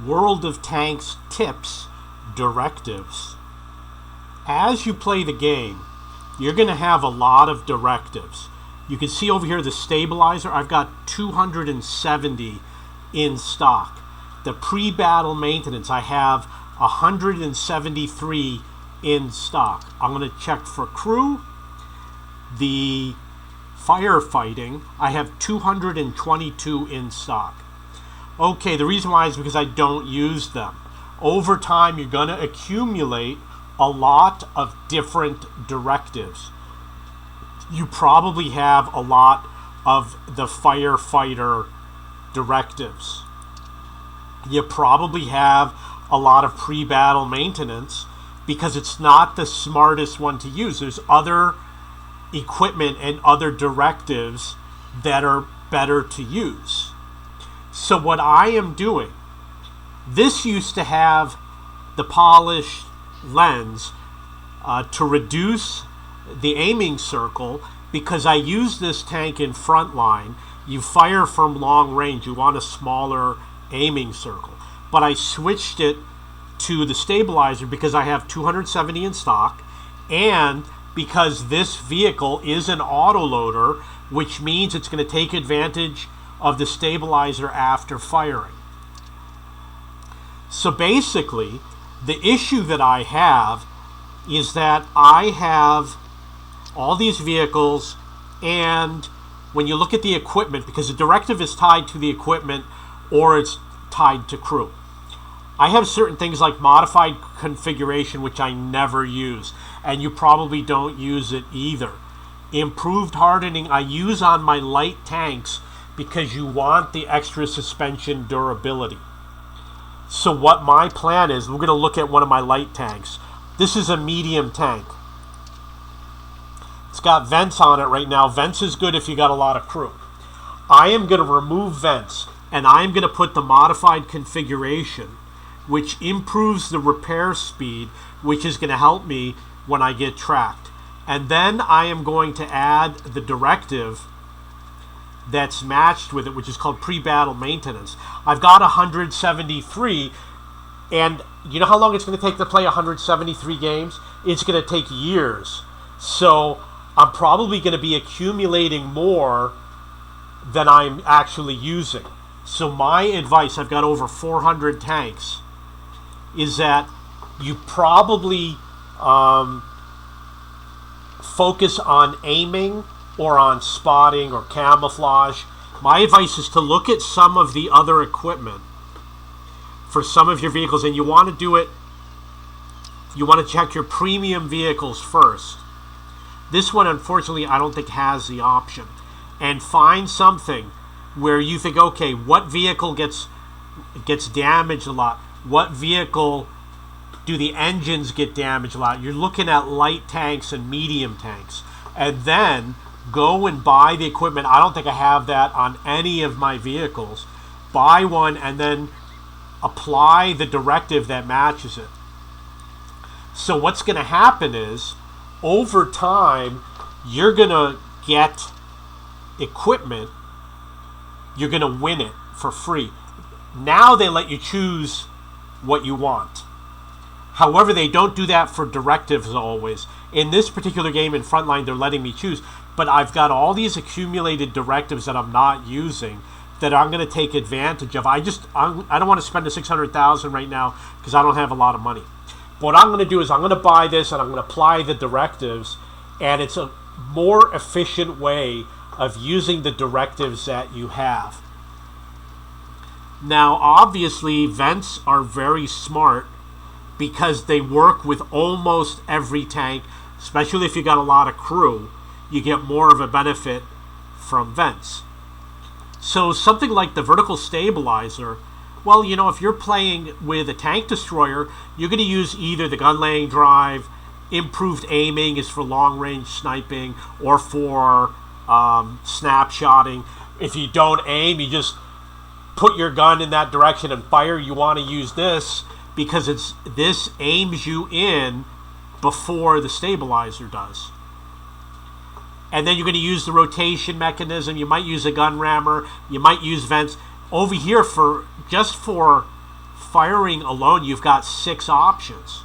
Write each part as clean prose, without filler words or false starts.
World of Tanks tips, directives. As you play the game, you're going to have a lot of directives. You can see over here the stabilizer. I've got 270 in stock. The pre-battle maintenance, I have 173 in stock. I'm going to check for crew. The firefighting, I have 222 in stock. Okay, the reason why is because I don't use them. Over time, you're going to accumulate a lot of different directives. You probably have a lot of the firefighter directives. You probably have a lot of pre-battle maintenance because it's not the smartest one to use. There's other equipment and other directives that are better to use. So what I am doing, this used to have the polished lens to reduce the aiming circle because I use this tank in front line. You fire from long range, you want a smaller aiming circle. But I switched it to the stabilizer because I have 270 in stock and because this vehicle is an autoloader, which means it's going to take advantage of the stabilizer after firing. So basically, the issue that I have is that I have all these vehicles, and when you look at the equipment, because the directive is tied to the equipment or it's tied to crew, I have certain things like modified configuration, which I never use, and you probably don't use it either. Improved hardening I use on my light tanks because you want the extra suspension durability. So what my plan is, we're going to look at one of my light tanks. This is a medium tank. It's got vents on it right now. Vents is good if you got a lot of crew. I am going to remove vents, and I'm going to put the modified configuration, which improves the repair speed, which is going to help me when I get tracked. And then I am going to add the directive that's matched with it, which is called pre-battle maintenance. I've got 173, and you know how long it's going to take to play 173 games? It's going to take years. So I'm probably going to be accumulating more than I'm actually using. So my advice, I've got over 400 tanks, is that you probably focus on aiming or on spotting or camouflage. My advice is to look at some of the other equipment for some of your vehicles, and you want to do it, you want to check your premium vehicles first. This one, unfortunately, I don't think has the option. And find something where you think, okay, what vehicle gets damaged a lot? What vehicle do the engines get damaged a lot? You're looking at light tanks and medium tanks. And then go and buy the equipment. I don't think I have that on any of my vehicles. Buy one and then apply the directive that matches it. So what's going to happen is, over time, you're going to get equipment. You're going to win it for free. Now they let you choose what you want. However, they don't do that for directives always. In this particular game in Frontline, they're letting me choose. But I've got all these accumulated directives that I'm not using that I'm going to take advantage of. I don't want to spend the $600,000 right now because I don't have a lot of money. But what I'm going to do is I'm going to buy this and I'm going to apply the directives, and it's a more efficient way of using the directives that you have. Now, obviously, vents are very smart because they work with almost every tank, especially if you got a lot of crew. You get more of a benefit from vents. So something like the vertical stabilizer, well, you know, if you're playing with a tank destroyer, you're going to use either the gun laying drive, improved aiming is for long range sniping, or for snapshotting. If you don't aim, you just put your gun in that direction and fire. You want to use this because this aims you in before the stabilizer does. And then you're going to use the rotation mechanism. You might use a gun rammer. You might use vents. Over here, for firing alone, you've got 6 options.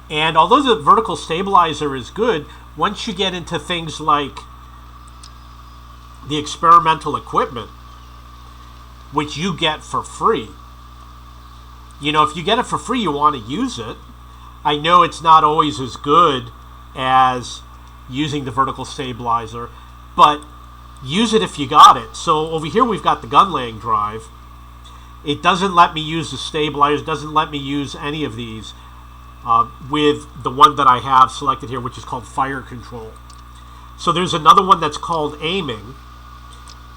And although the vertical stabilizer is good, once you get into things like the experimental equipment, which you get for free, you know, if you get it for free, you want to use it. I know it's not always as good as using the vertical stabilizer, but use it if you got it. So over here we've got the gun laying drive. It doesn't let me use the stabilizer, doesn't let me use any of these with the one that I have selected here, which is called fire control. So there's another one that's called aiming.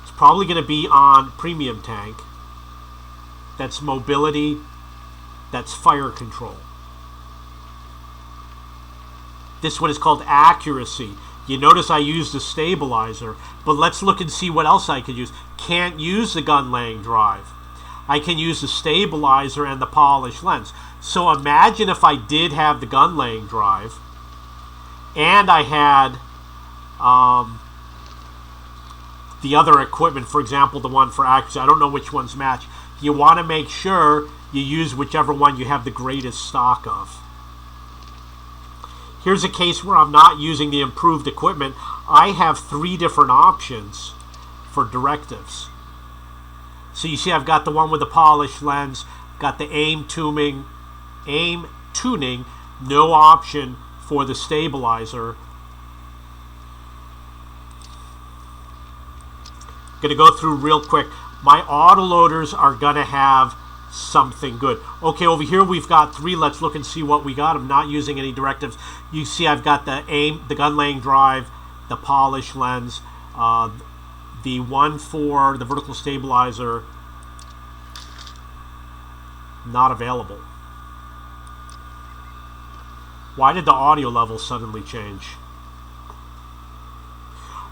It's probably going to be on premium tank. That's mobility. That's fire control. This one is called accuracy. You notice I used the stabilizer, but let's look and see what else I could use. Can't use the gun laying drive. I can use the stabilizer and the polished lens. So imagine if I did have the gun laying drive and I had the other equipment, for example, the one for accuracy. I don't know which ones match. You want to make sure you use whichever one you have the greatest stock of. Here's a case where I'm not using the improved equipment. I have 3 different options for directives. So you see I've got the one with the polished lens, got the aim tuning, no option for the stabilizer. Going to go through real quick. My autoloaders are going to have something good. Okay, over here we've got 3. Let's look and see what we got. I'm not using any directives. You see I've got the gun laying drive, the polished lens, the one for the vertical stabilizer, not available. Why did the audio level suddenly change?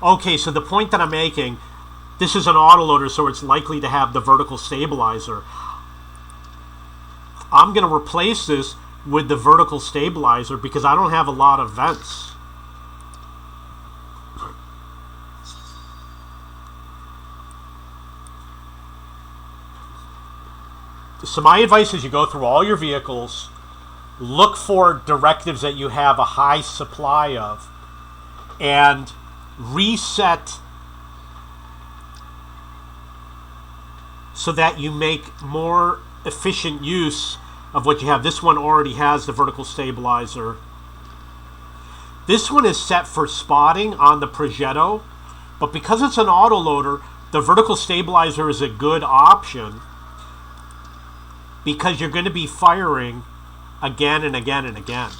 Okay, so the point that I'm making, this is an autoloader, so it's likely to have the vertical stabilizer. I'm going to replace this with the vertical stabilizer because I don't have a lot of vents. So my advice is you go through all your vehicles, look for directives that you have a high supply of, and reset so that you make more efficient use of what you have. This one already has the vertical stabilizer. This one is set for spotting on the Progetto, but because it's an autoloader, the vertical stabilizer is a good option because you're going to be firing again and again and again.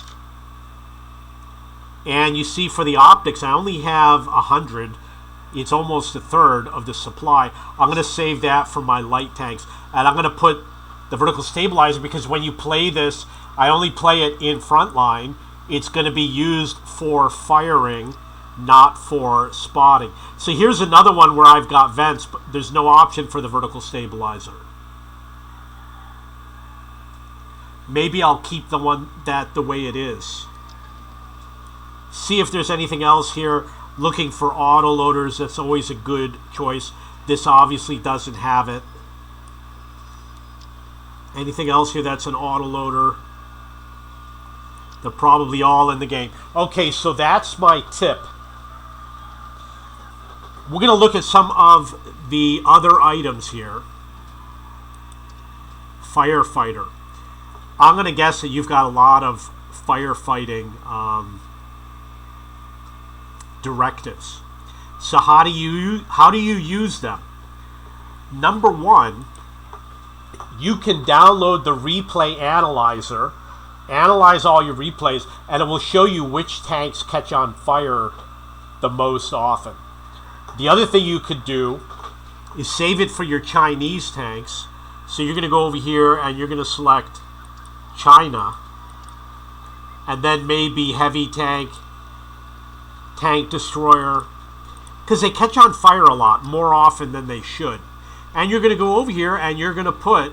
And you see for the optics, I only have 100. It's almost a third of the supply. I'm going to save that for my light tanks. And I'm going to put the vertical stabilizer because when you play this, I only play it in frontline. It's going to be used for firing, not for spotting. So here's another one where I've got vents, but there's no option for the vertical stabilizer. Maybe I'll keep the one the way it is. See if there's anything else here. Looking for autoloaders, that's always a good choice. This obviously doesn't have it. Anything else here that's an autoloader? They're probably all in the game. Okay, so that's my tip. We're going to look at some of the other items here. Firefighter. I'm going to guess that you've got a lot of firefighting directives. So how do you use them? Number one, you can download the replay analyzer, analyze all your replays, and it will show you which tanks catch on fire the most often. The other thing you could do is save it for your Chinese tanks. So you're going to go over here and you're going to select China, and then maybe heavy tank, tank destroyer, because they catch on fire a lot, more often than they should. And you're going to go over here and you're going to put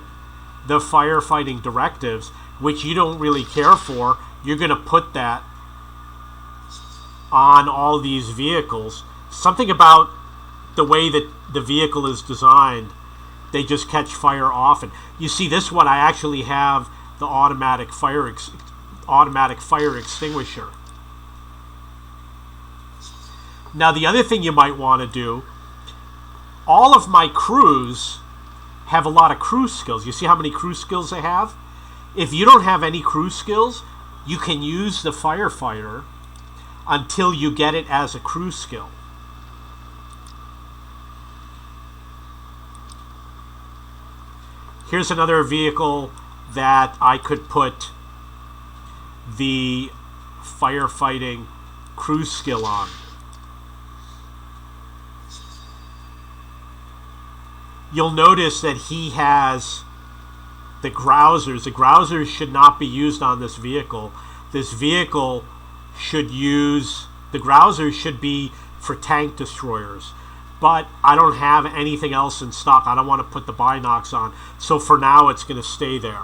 the firefighting directives, which you don't really care for. You're going to put that on all these vehicles. Something about the way that the vehicle is designed they just catch fire often. You see, this one I actually have the automatic fire extinguisher. Now the other thing you might want to do, all of my crews have a lot of crew skills. You see how many crew skills they have? If you don't have any crew skills, you can use the firefighter until you get it as a crew skill. Here's another vehicle that I could put the firefighting crew skill on. You'll notice that he has the grousers. The grousers should not be used on this vehicle. This vehicle should use, the grousers should be for tank destroyers. But I don't have anything else in stock. I don't want to put the binocs on. So for now, it's going to stay there.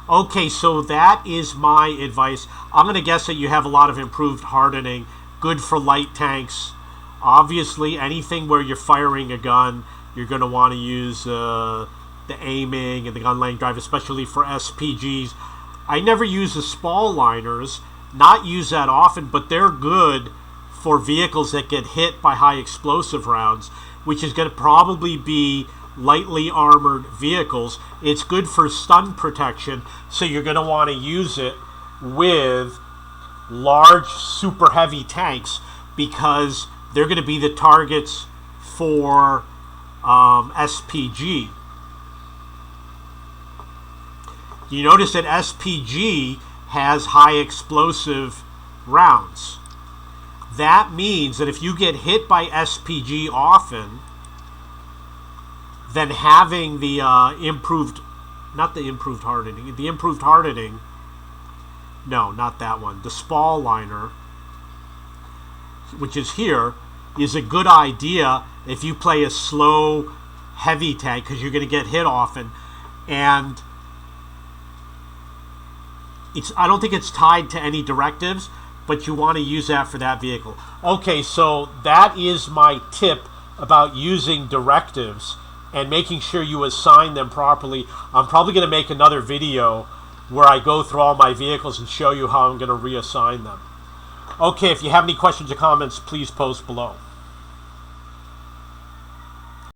Okay, so that is my advice. I'm going to guess that you have a lot of improved hardening, good for light tanks. Obviously, anything where you're firing a gun, you're going to want to use the aiming and the gun laying drive, especially for SPGs. I never use the spall liners, not use that often, but they're good for vehicles that get hit by high explosive rounds, which is going to probably be lightly armored vehicles. It's good for stun protection, so you're going to want to use it with large super heavy tanks because they're going to be the targets for SPG. You notice that SPG has high explosive rounds. That means that if you get hit by SPG often, then having the improved hardening, no, not that one, the spall liner, which is here, is a good idea if you play a slow, heavy tank, because you're going to get hit often, and I don't think it's tied to any directives, but you want to use that for that vehicle. Okay, so that is my tip about using directives and making sure you assign them properly. I'm probably going to make another video where I go through all my vehicles and show you how I'm going to reassign them. Okay, if you have any questions or comments, please post below.